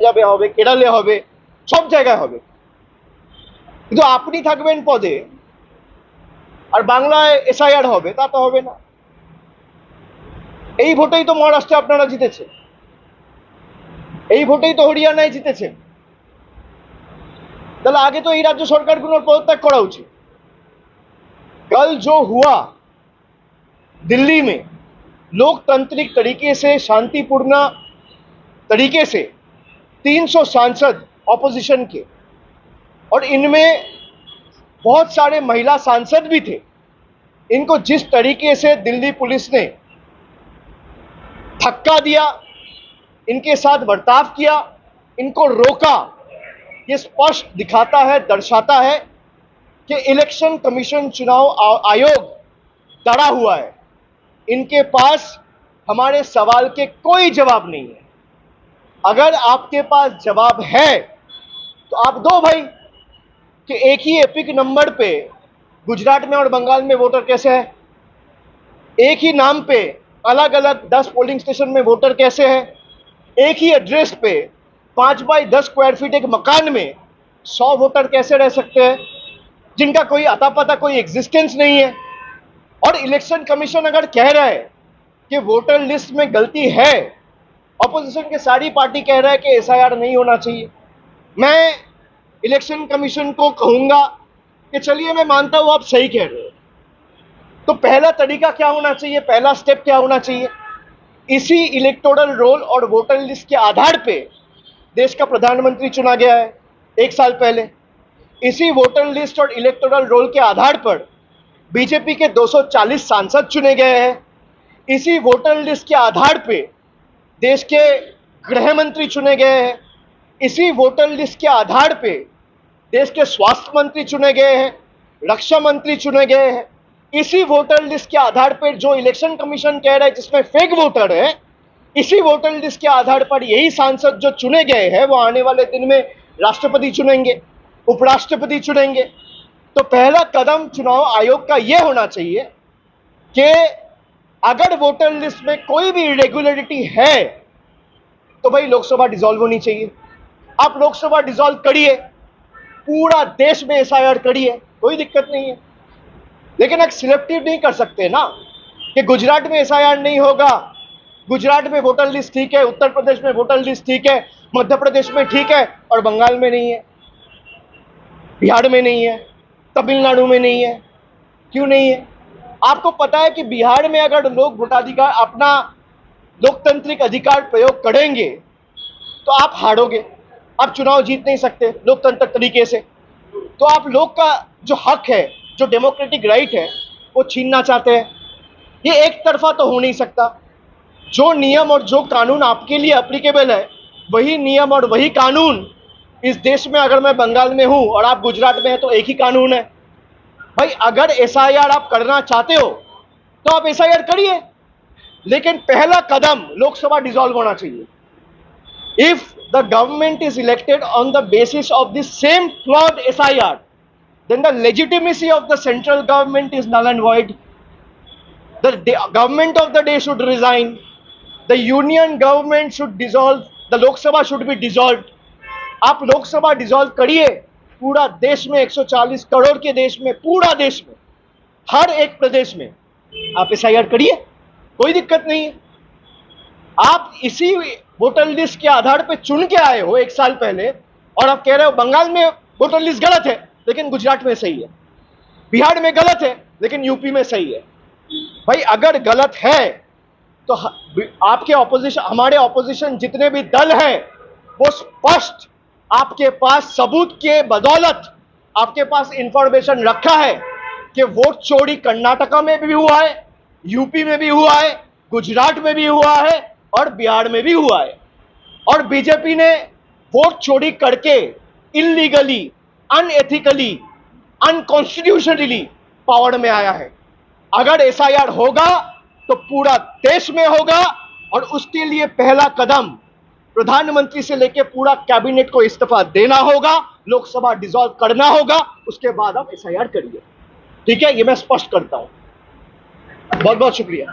পাঞ্জাবে হবে, কেরালে হবে, সব জায়গায় হবে, কিন্তু আপনি থাকবেন পদে আর বাংলায় এসআইআর হবে, তা তো হবে না। এই ভোটেই তো মহারাষ্ট্রে আপনারা জিতেছেন, এই ভোটেই তো হরিয়ানায় জিতেছেন। তাহলে আগে তো এই রাজ্য সরকারগুলোর পদত্যাগ করা উচিত। कल जो हुआ दिल्ली में, लोकतांत्रिक तरीके से, शांतिपूर्ण तरीके से 300 सांसद ऑपोजिशन के, और इनमें बहुत सारे महिला सांसद भी थे, इनको जिस तरीके से दिल्ली पुलिस ने धक्का दिया, इनके साथ बर्ताव किया, इनको रोका, ये स्पष्ट दिखाता है, दर्शाता है कि इलेक्शन कमीशन, चुनाव आयोग डरा हुआ है। इनके पास हमारे सवाल के कोई जवाब नहीं है। अगर आपके पास जवाब है तो आप दो भाई, कि एक ही एपिक नंबर पे गुजरात में और बंगाल में वोटर कैसे है, एक ही नाम पे अलग अलग 10 पोलिंग स्टेशन में वोटर कैसे है, एक ही एड्रेस पे 5 बाई 10 स्क्वायर फीट एक मकान में 100 वोटर कैसे रह सकते हैं, जिनका कोई अता पता, कोई एग्जिस्टेंस नहीं है। और इलेक्शन कमीशन अगर कह रहा है कि वोटर लिस्ट में गलती है, ऑपोजिशन के सारी पार्टी कह रहा है कि एसआईआर नहीं होना चाहिए, मैं इलेक्शन कमीशन को कहूंगा कि चलिए मैं मानता हूं आप सही कह रहे हो, तो पहला तरीका क्या होना चाहिए, पहला स्टेप क्या होना चाहिए? इसी इलेक्टोरल रोल और वोटर लिस्ट के आधार पे देश का प्रधानमंत्री चुना गया है 1 साल पहले। इसी वोटर लिस्ट और इलेक्टोरल रोल के आधार पर बीजेपी के 240 सांसद चुने गए हैं। इसी वोटर लिस्ट के आधार पे देश के गृह मंत्री चुने गए हैं। इसी वोटर लिस्ट के आधार पे देश के स्वास्थ्य मंत्री चुने गए हैं, रक्षा मंत्री चुने गए हैं। इसी वोटर लिस्ट के आधार पर जो इलेक्शन कमीशन कह रहा है जिसमें फेक वोटर है, इसी वोटर लिस्ट के आधार पर यही सांसद जो चुने गए हैं वो आने वाले दिन में राष्ट्रपति चुनेंगे, उपराष्ट्रपति चुनेंगे। तो पहला कदम चुनाव आयोग का यह होना चाहिए कि अगर वोटर लिस्ट में कोई भी इरेगुलरिटी है तो भाई लोकसभा डिसॉल्व होनी चाहिए। आप लोकसभा डिसॉल्व करिए, पूरा देश में एसआईआर करिए, कोई दिक्कत नहीं है। लेकिन एक सिलेक्टिव नहीं कर सकते ना कि गुजरात में एसआईआर नहीं होगा, गुजरात में वोटर लिस्ट ठीक है, उत्तर प्रदेश में वोटर लिस्ट ठीक है, मध्य प्रदेश में ठीक है और बंगाल में नहीं है, बिहार में नहीं है, तमिलनाडु में नहीं है। क्यों नहीं है? आपको पता है कि बिहार में अगर लोग वोटाधिकार, अपना लोकतांत्रिक अधिकार प्रयोग करेंगे तो आप हारोगे, आप चुनाव जीत नहीं सकते लोकतंत्र तरीके से। तो आप लोग का जो हक है, जो डेमोक्रेटिक राइट है, वो छीनना चाहते हैं। ये एक तरफा तो हो नहीं सकता। जो नियम और जो कानून आपके लिए एप्लीकेबल है, वही नियम और वही कानून इस देश में, अगर मैं बंगाल में हूं और आप गुजरात में हैं तो एक ही कानून है। भाई अगर एसआईआर आप करना चाहते हो तो आप एसआईआर करिए, लेकिन पहला कदम लोकसभा डिसॉल्व होना चाहिए। If the government is elected on the basis of the same flawed SIR, then the legitimacy of the central government is null and void. The government of the day should resign. The union government should dissolve. The Lok Sabha should be dissolved. आप Lok Sabha dissolve करिए, पूरा देश में 140 करोड़ के देश में, पूरा देश में, हर एक प्रदेश में आप एसआईआर करिए, कोई दिक्कत नहीं है। आप इसी वोटर लिस्ट के आधार पे चुन के आए हो 1 साल पहले और आप कह रहे हो बंगाल में वोटर लिस्ट गलत है लेकिन गुजरात में सही है, बिहार में गलत है लेकिन यूपी में सही है। भाई अगर गलत है तो आपके ऑपोजिशन, हमारे ऑपोजिशन जितने भी दल हैं, वो स्पष्ट आपके पास सबूत के बदौलत आपके पास इंफॉर्मेशन रखा है कि वोट चोरी कर्नाटका में भी हुआ है, यूपी में भी हुआ है, गुजरात में भी हुआ है और बिहार में भी हुआ है। और बीजेपी ने वोट चोरी करके इलीगली, अनएथिकली, अनकॉन्स्टिट्यूशनली पावर में आया है। अगर एसआईआर होगा तो पूरा देश में होगा और उसके लिए पहला कदम प्रधानमंत्री से लेकर पूरा कैबिनेट को इस्तीफा देना होगा, लोकसभा डिसॉल्व करना होगा, उसके बाद आप एसआईआर करिए। ठीक है, ये मैं स्पष्ट करता हूं। बहुत बहुत शुक्रिया।